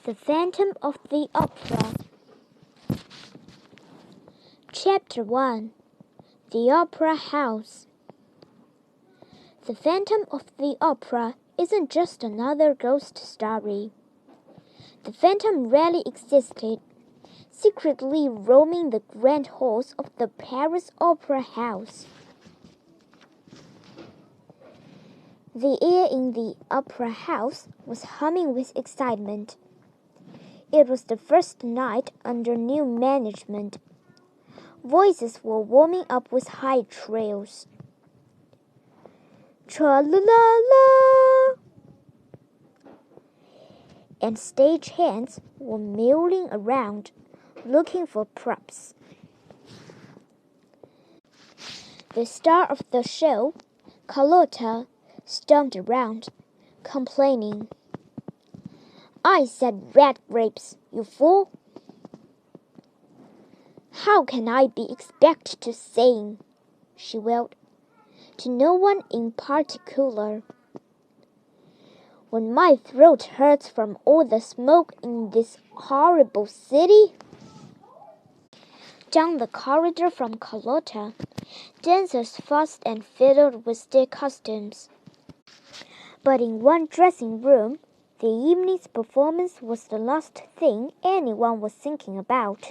The Phantom of the Opera. Chapter 1. The Opera House. The Phantom of the Opera isn't just another ghost story. The phantom really existed, secretly roaming the grand halls of the Paris Opera House. The air in the opera house was humming with excitement. It was the first night under new management. Voices were warming up with high trills. Tra-la-la-la! And stagehands were milling around, looking for props. The star of the show, Carlotta, stomped around, complaining. "I said red grapes, you fool! How can I be expected to sing?" she wailed, to no one in particular. "When my throat hurts from all the smoke in this horrible city?" Down the corridor from Carlotta, dancers fussed and fiddled with their costumes. But in one dressing room, the evening's performance was the last thing anyone was thinking about.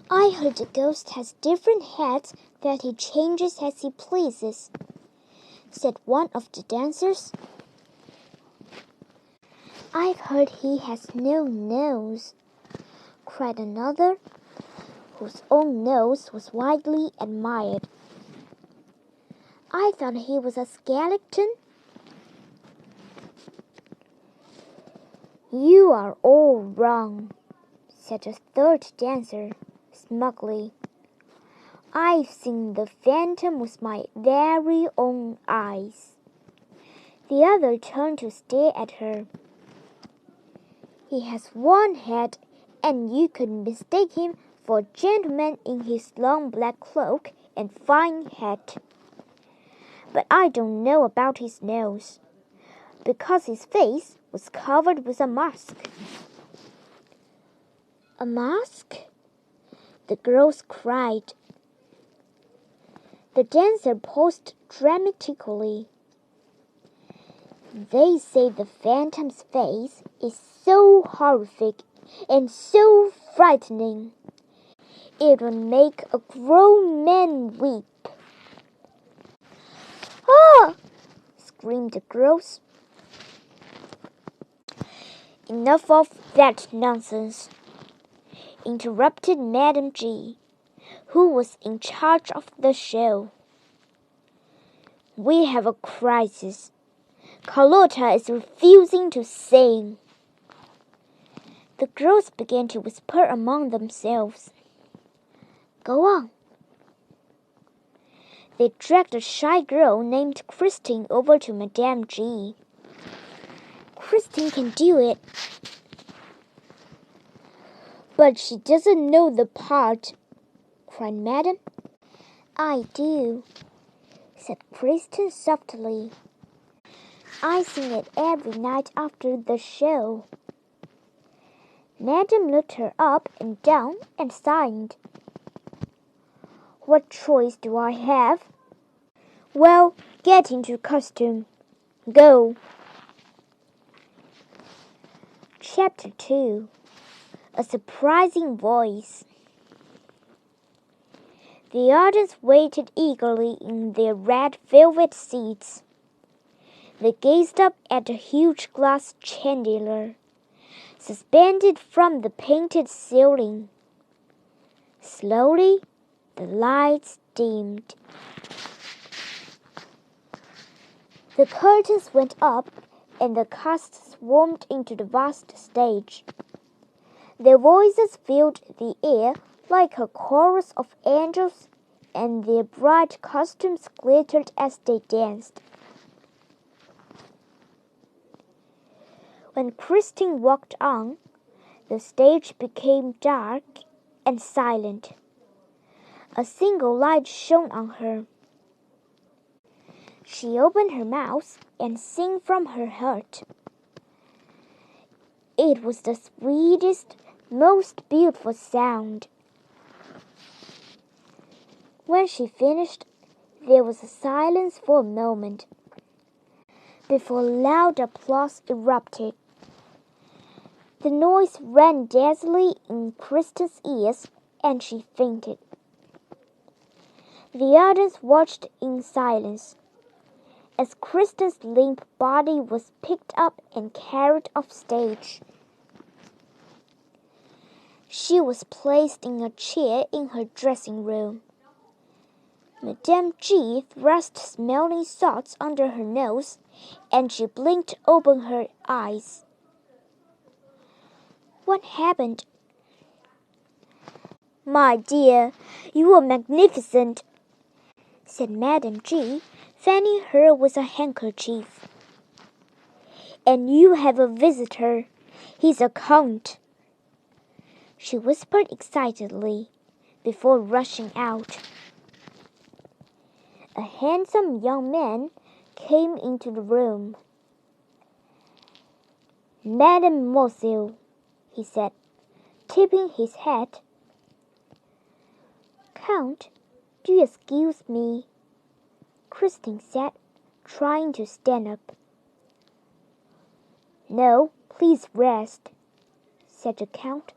"I heard the ghost has different hats that he changes as he pleases," said one of the dancers. "I've heard he has no nose," cried another, whose own nose was widely admired. "I thought he was a skeleton." "You are all wrong," said a third dancer, smugly. "I've seen the phantom with my very own eyes." The other turned to stare at her. "He has one head, and you could mistake him for a gentleman in his long black cloak and fine hat. But I don't know about his nose, because his face was covered with a mask." "A mask?" the girls cried. The dancer paused dramatically. "They say the phantom's face is so horrific and so frightening, it would make a grown man weep." "Ah!" screamed the girls. "Enough of that nonsense," interrupted Madame G, who was in charge of the show. "We have a crisis. Carlotta is refusing to sing." The girls began to whisper among themselves. "Go on." They dragged a shy girl named Christine over to Madame G. "Christine can do it." "But she doesn't know the part," cried Madame. "I do," said Christine softly. "I sing it every night after the show." Madame looked her up and down and sighed. "What choice do I have?" "Well, get into costume. Go." Chapter 2. A surprising voice. The audience waited eagerly in their red velvet seats. They gazed up at a huge glass chandelier, suspended from the painted ceiling. Slowly, the lights dimmed. The curtains went up, and the cast swarmed into the vast stage. Their voices filled the air like a chorus of angels, and their bright costumes glittered as they danced. When Christine walked on, the stage became dark and silent. A single light shone on her. She opened her mouth and sang from her heart. It was the sweetest, most beautiful sound. When she finished, there was a silence for a moment before loud applause erupted. The noise ran dazingly in Kristen's ears, and she fainted. The others watched in silence as Kristen's limp body was picked up and carried off stage. She was placed in a chair in her dressing room. Madame G thrust smelling salts under her nose, and she blinked open her eyes. What happened? My dear, you are magnificent, said Madame G, fanning her with a handkerchief. And you have a visitor. He's a count, she whispered excitedly before rushing out. A handsome young man came into the room. Mademoiselle, he said, tipping his hat. Count, do you excuse me? Kristen said, trying to stand up. No, please rest, said the Count.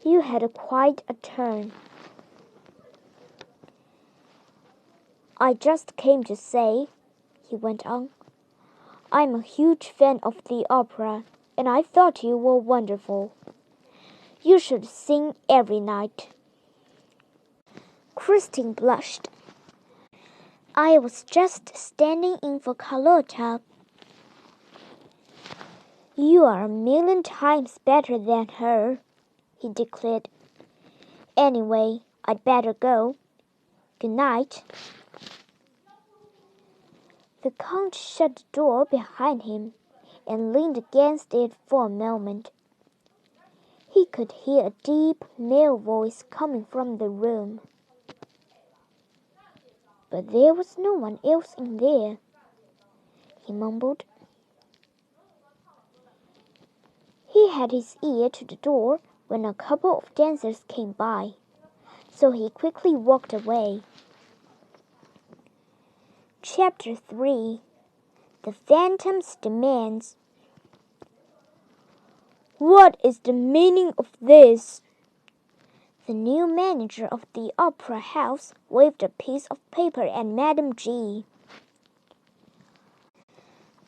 You had quite a turn. I just came to say, he went on, I'm a huge fan of the opera, and I thought you were wonderful. You should sing every night. Kristen blushed. I was just standing in for Carlotta. You are a million times better than her, he declared. Anyway, I'd better go. Good night. The Count shut the door behind him and leaned against it for a moment. He could hear a deep male voice coming from the room. But there was no one else in there, he mumbled. He had his ear to the door when a couple of dancers came by, so he quickly walked away. Chapter 3. The Phantom's Demands. What is the meaning of this? The new manager of the opera house waved a piece of paper at Madame G.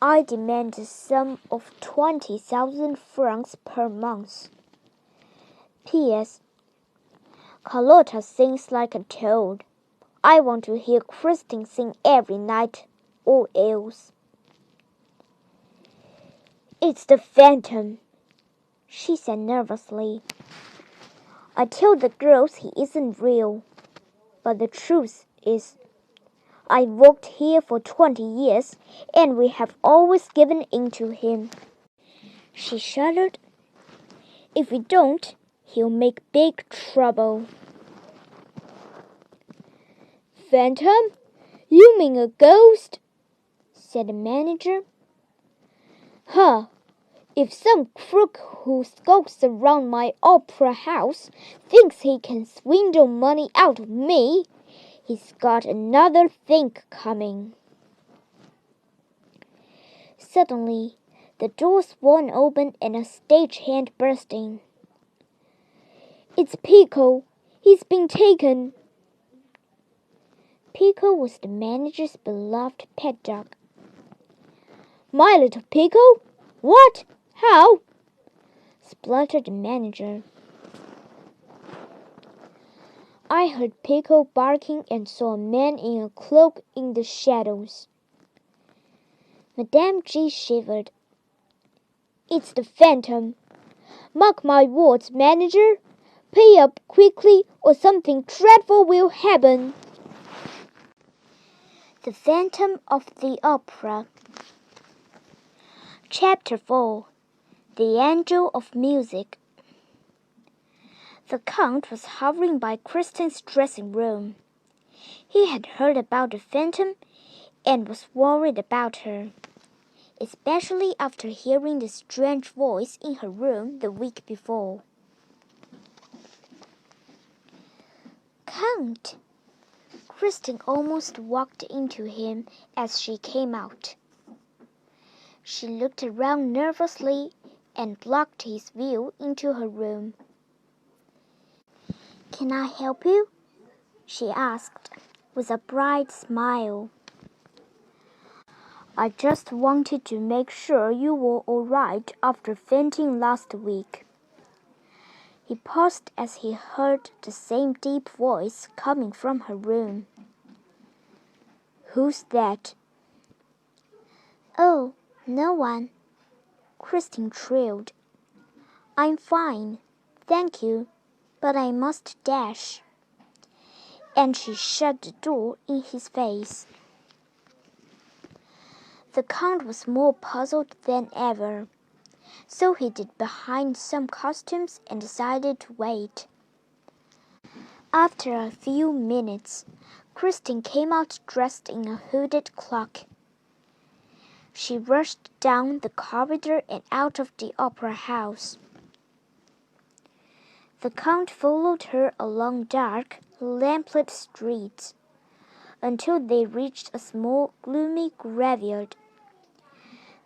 I demand a sum of 20,000 francs per month. P.S. Carlotta sings like a toad. I want to hear Kristen sing every night, or else. It's the Phantom, she said nervously. I tell the girls he isn't real, but the truth is, I've worked here for 20 years, and we have always given in to him. She shuddered. If we don't, he'll make big trouble. Phantom? You mean a ghost? Said the manager. Huh. If some crook who skulks around my opera house thinks he can swindle money out of me, he's got another think coming. Suddenly, the door swung open and a stagehand burst in. It's Pico. He's been taken. Pico was the manager's beloved pet dog. My little Pico? What? How? Spluttered the manager. I heard Pico barking and saw a man in a cloak in the shadows. Madame G shivered. It's the Phantom. Mark my words, manager. Pay up quickly or something dreadful will happen. The Phantom of the Opera. Chapter 4. The Angel of Music. The Count was hovering by Kristen's dressing room. He had heard about the Phantom and was worried about her, especially after hearing the strange voice in her room the week before. "Count!" Christine almost walked into him as she came out. She looked around nervously and blocked his view into her room. "Can I help you?" she asked, with a bright smile. "I just wanted to make sure you were all right after fainting last week." He paused as he heard the same deep voice coming from her room. "Who's that?" "Oh, no one," Christine trilled. "I'm fine, thank you, but I must dash." And she shut the door in his face. The Count was more puzzled than ever, so he hid behind some costumes and decided to wait. After a few minutes, Christine came out dressed in a hooded cloak. She rushed down the corridor and out of the opera house. The Count followed her along dark, lamplit streets until they reached a small, gloomy graveyard.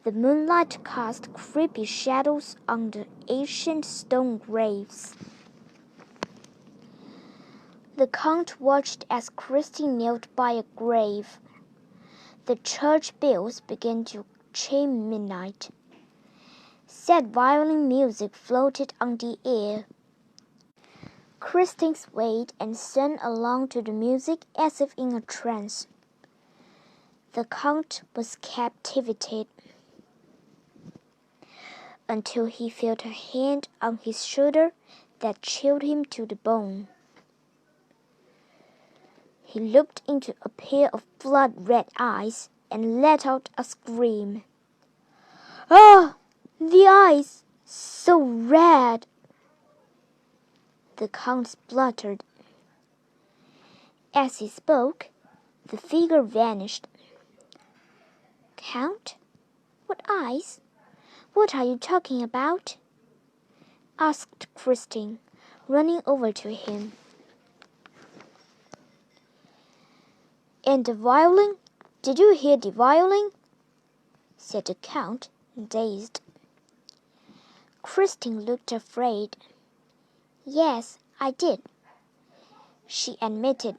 The moonlight cast creepy shadows on the ancient stone graves. The Count watched as Christine knelt by a grave. The church bells began to chime midnight. Sad violin music floated on the air. Christine swayed and sang along to the music as if in a trance. The Count was captivated until he felt a hand on his shoulder that chilled him to the bone. He looked into a pair of blood-red eyes and let out a scream. "Ah, the eyes! So red!" The Count spluttered. As he spoke, the figure vanished. "Count? What eyes? What are you talking about?" asked Christine, running over to him. "And the violin? Did you hear the violin?" said the Count, dazed. Christine looked afraid. "Yes, I did," she admitted.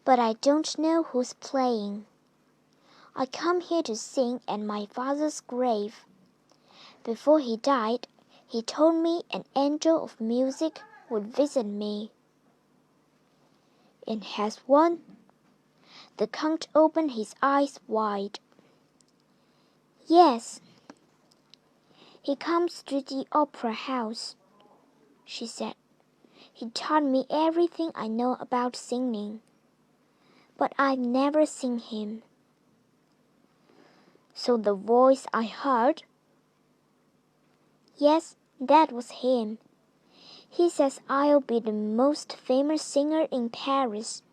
"But I don't know who's playing. I come here to sing at my father's grave. Before he died, he told me an angel of music would visit me." "And has one?" The Count opened his eyes wide. "Yes. He comes to the opera house," she said. "He taught me everything I know about singing. But I've never seen him." "So the voice I heard?" "Yes, that was him. He says I'll be the most famous singer in Paris.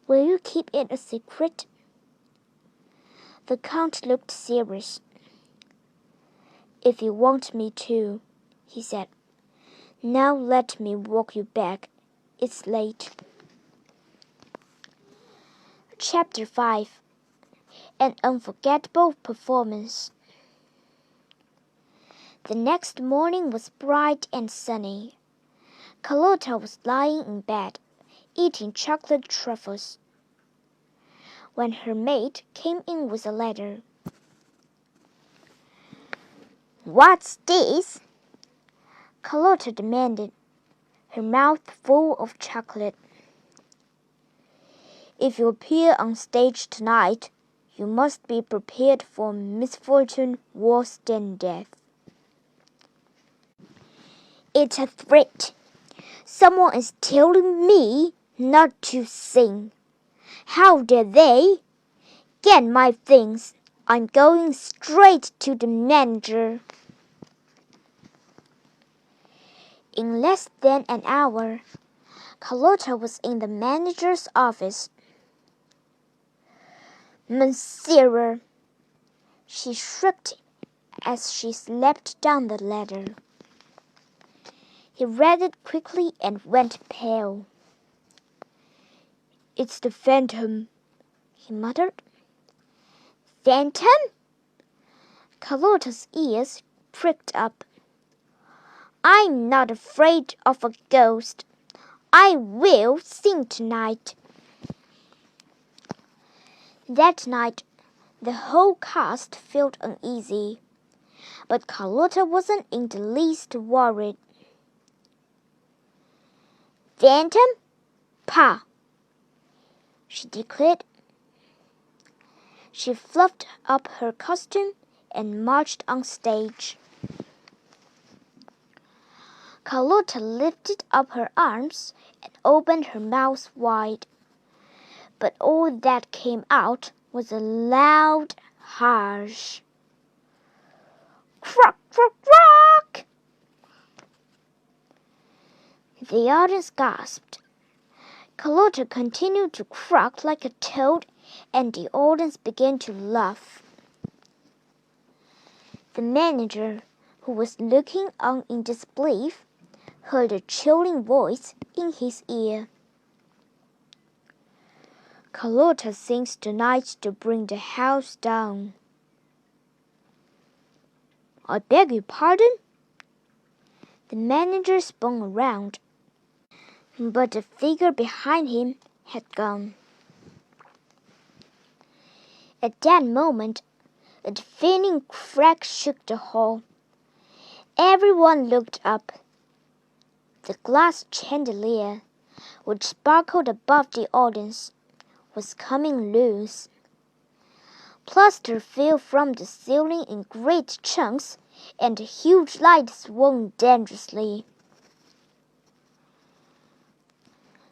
Will you keep it a secret?" The Count looked serious. "If you want me to," he said. "Now let me walk you back. It's late." Chapter 5. An Unforgettable Performance. The next morning was bright and sunny. Carlotta was lying in bed, eating chocolate truffles, when her maid came in with a letter. "What's this?" Carlotta demanded, her mouth full of chocolate. "If you appear on stage tonight, you must be prepared for misfortune worse than death." "It's a threat. Someone is telling me not to sing. How dare they? Get my things. I'm going straight to the manager." In less than an hour, Carlotta was in the manager's office. "Monsieur," she shrieked as she leapt down the ladder. He read it quickly and went pale. "It's the phantom," he muttered. "Phantom?" Carlotta's ears pricked up. "I'm not afraid of a ghost. I will sing tonight." That night, the whole cast felt uneasy, but Carlotta wasn't in the least worried. "Phantom? Pah!" she declared. She fluffed up her costume and marched on stage. Carlotta lifted up her arms and opened her mouth wide, but all that came out was a loud, harsh "Croak, croak, croak!" The audience gasped. Carlotta continued to croak like a toad, and the audience began to laugh. The manager, who was looking on in disbelief, heard a chilling voice in his ear. "Carlotta sings tonight to bring the house down." "I beg your pardon?" The manager spun around, but the figure behind him had gone. At that moment, a deafening crack shook the hall. Everyone looked up. The glass chandelier, which sparkled above the audience, was coming loose. Plaster fell from the ceiling in great chunks, and the huge light swung dangerously.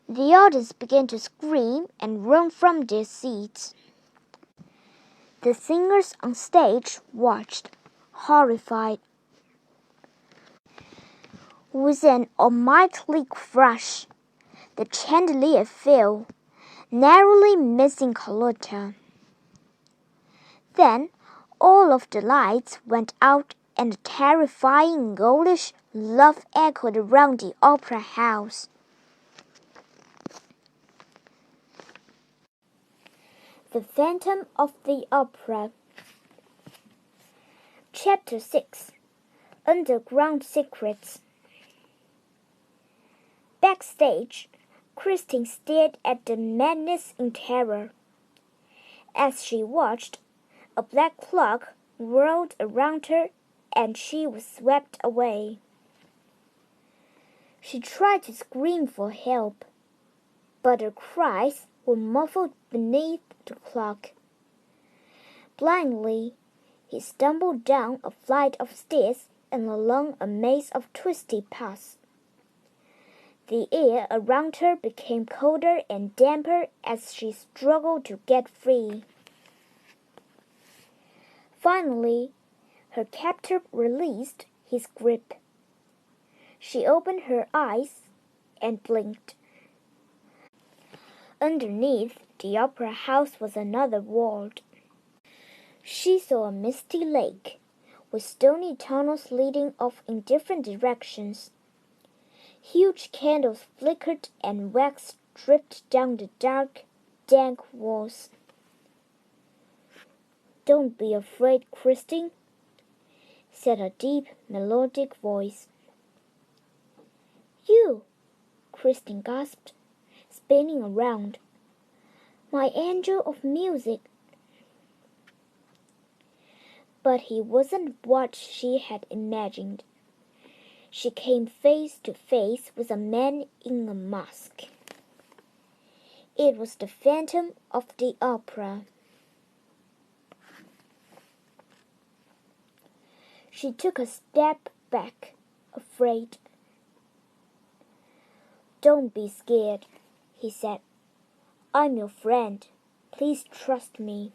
The audience began to scream and run from their seats. The singers on stage watched, horrified. With an almighty crash, the chandelier fell, narrowly missing Carlotta. Then all of the lights went out and a terrifying ghoulish laugh echoed around the opera house. The Phantom of the Opera. Chapter 6. Underground Secrets. Backstage, Christine stared at the madness in terror. As she watched, a black cloud whirled around her and she was swept away. She tried to scream for help, but her cries were muffled beneath the clock. Blindly, he stumbled down a flight of stairs and along a maze of twisty paths. The air around her became colder and damper as she struggled to get free. Finally, her captor released his grip. She opened her eyes and blinked. Underneath the opera house was another world. She saw a misty lake, with stony tunnels leading off in different directions. Huge candles flickered and wax dripped down the dark, dank walls. "Don't be afraid, Christine," said a deep, melodic voice. "You!" Christine gasped, spinning around. "My angel of music!" But he wasn't what she had imagined. She came face to face with a man in a mask. It was the Phantom of the Opera. She took a step back, afraid. "Don't be scared," he said. "I'm your friend. Please trust me."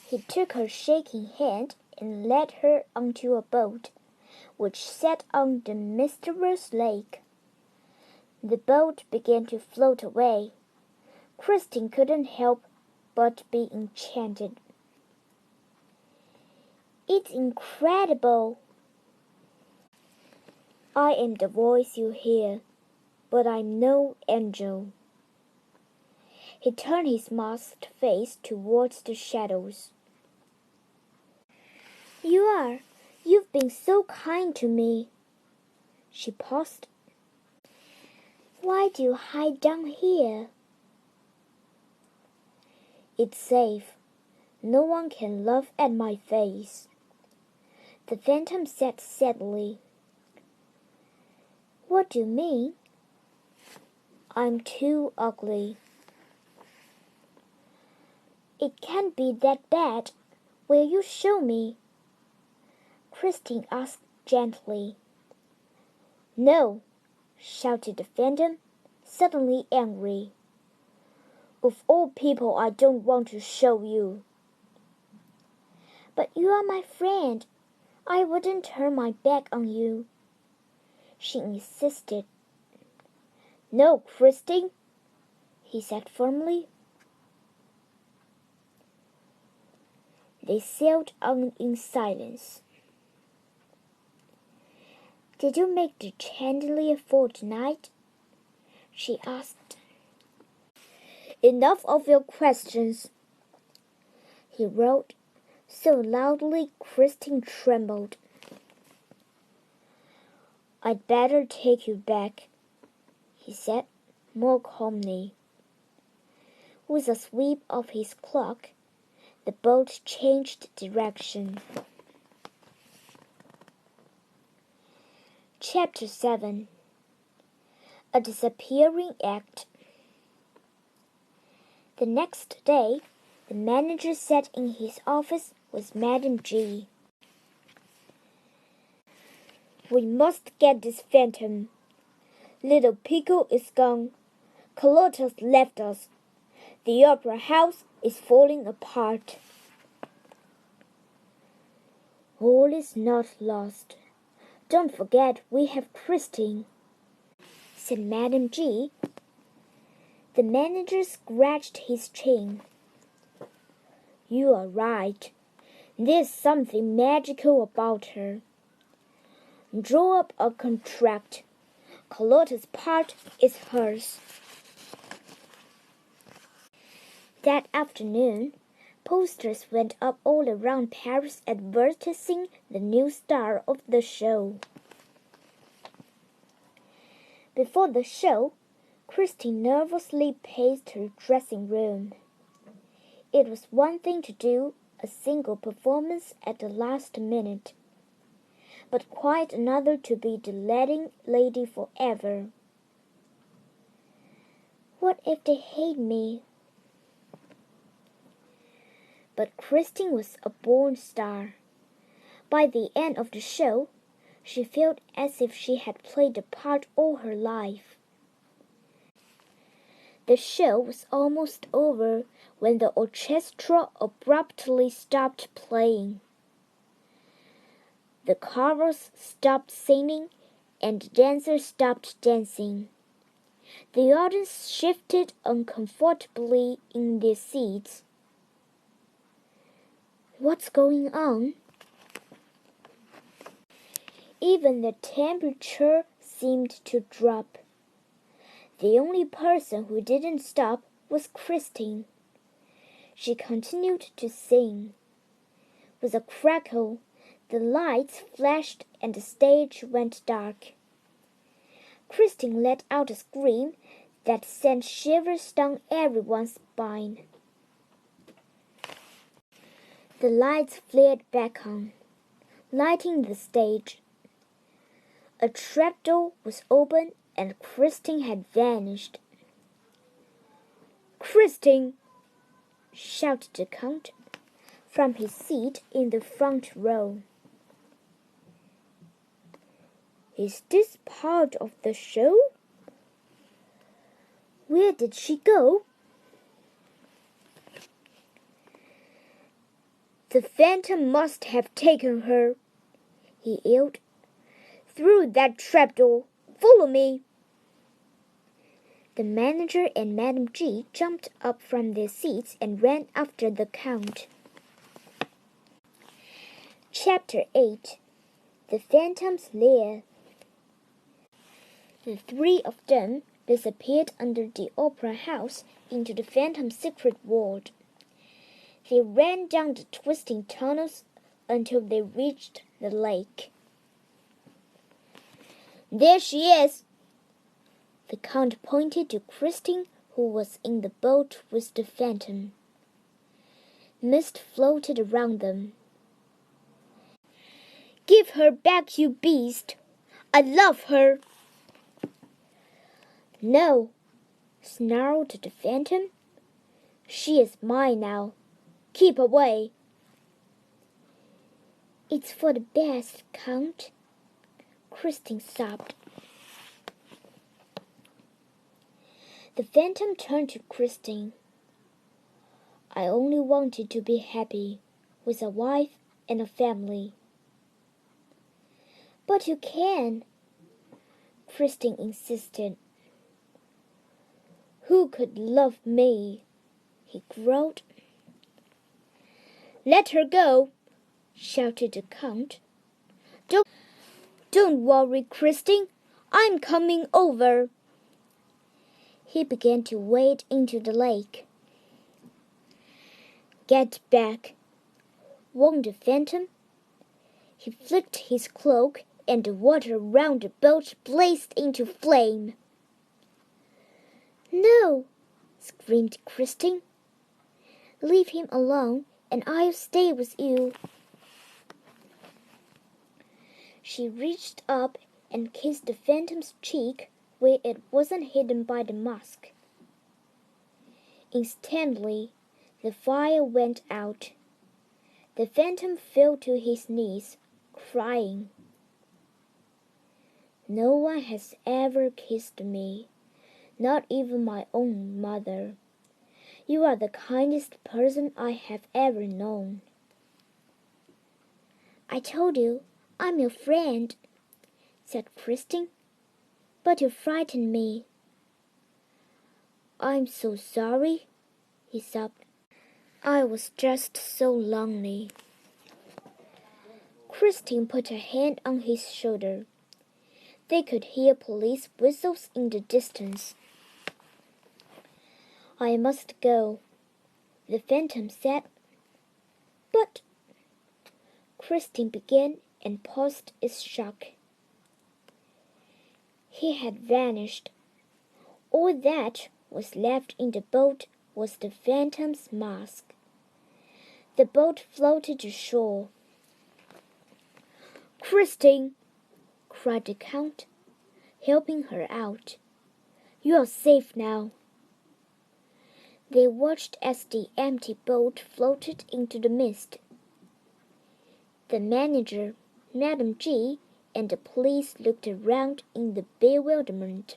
He took her shaking hand and led her onto a boat, which sat on the mysterious lake. The boat began to float away. Christine couldn't help but be enchanted. It's incredible. I am the voice you hear, but I'm no angel. He turned his masked face towards the shadows. You are. You've been so kind to me. She paused. Why do you hide down here? It's safe. No one can laugh at my face. The phantom said sadly. What do you mean? I'm too ugly. It can't be that bad. Will you show me? Christine asked gently. No, shouted the phantom, suddenly angry. Of all people, I don't want to show you. But you are my friend. I wouldn't turn my back on you. She insisted. No, Christine, he said firmly. They sailed on in silence. Did you make the chandelier for tonight? She asked. Enough of your questions, he wrote, so loudly Christine trembled. I'd better take you back, he said, more calmly. With a sweep of his cloak, the boat changed direction. Chapter 7. A Disappearing Act. The next day, the manager sat in his office with Madam G. We must get this phantom. Little Pickle is gone. Carlotta's left us. The opera house is falling apart. All is not lost. Don't forget we have Christine, said Madam G. The manager scratched his chin. You are right. There's something magical about her. Draw up a contract. Carlotta's part is hers. That afternoon, posters went up all around Paris advertising the new star of the show. Before the show, Christine nervously paced her dressing room. It was one thing to do a single performance at the last minute, but quite another to be the leading lady forever. What if they hate me? But Christine was a born star. By the end of the show, she felt as if she had played the part all her life. The show was almost over when the orchestra abruptly stopped playing. The chorus stopped singing and the dancers stopped dancing. The audience shifted uncomfortably in their seats. What's going on? Even the temperature seemed to drop. The only person who didn't stop was Christine. She continued to sing. With a crackle, the lights flashed and the stage went dark. Christine let out a scream that sent shivers down everyone's spine. The lights flared back on, lighting the stage. A trapdoor was open and Christine had vanished. Christine! Shouted the Count from his seat in the front row. Is this part of the show? Where did she go? The phantom must have taken her, he yelled. Through that trapdoor. Follow me. The manager and Madam G jumped up from their seats and ran after the Count. Chapter 8 The Phantom's Lair. The three of them disappeared under the opera house into the Phantom's secret world. They ran down the twisting tunnels until they reached the lake. There she is! The Count pointed to Christine, who was in the boat with the Phantom. Mist floated around them. Give her back, you beast! I love her! No, snarled the Phantom. She is mine now. Keep away. It's for the best, Count, Christine sobbed. The Phantom turned to Christine. I only wanted to be happy, with a wife and a family. But you can, Christine insisted. Who could love me? He growled. Let her go, shouted the Count. Don't worry, Christine. I'm coming over. He began to wade into the lake. Get back, warned the Phantom. He flicked his cloak, and the water round the boat blazed into flame. No, screamed Christine. Leave him alone, and I'll stay with you. She reached up and kissed the Phantom's cheek where it wasn't hidden by the mask. Instantly, the fire went out. The Phantom fell to his knees, crying. No one has ever kissed me, not even my own mother. You are the kindest person I have ever known. I told you, I'm your friend, said Christine, but you frightened me. I'm so sorry, he sobbed. I was just so lonely. Christine put her hand on his shoulder. They could hear police whistles in the distance. I must go, the Phantom said. But Christine began and paused in shock. He had vanished. All that was left in the boat was the Phantom's mask. The boat floated to shore. Christine, cried the Count, helping her out. You are safe now. They watched as the empty boat floated into the mist. The manager, Madame G, and the police looked around in the bewilderment.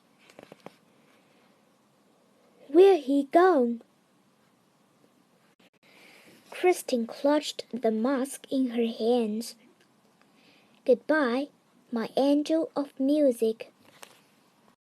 Where he gone? Christine clutched the mask in her hands. Goodbye, my angel of music,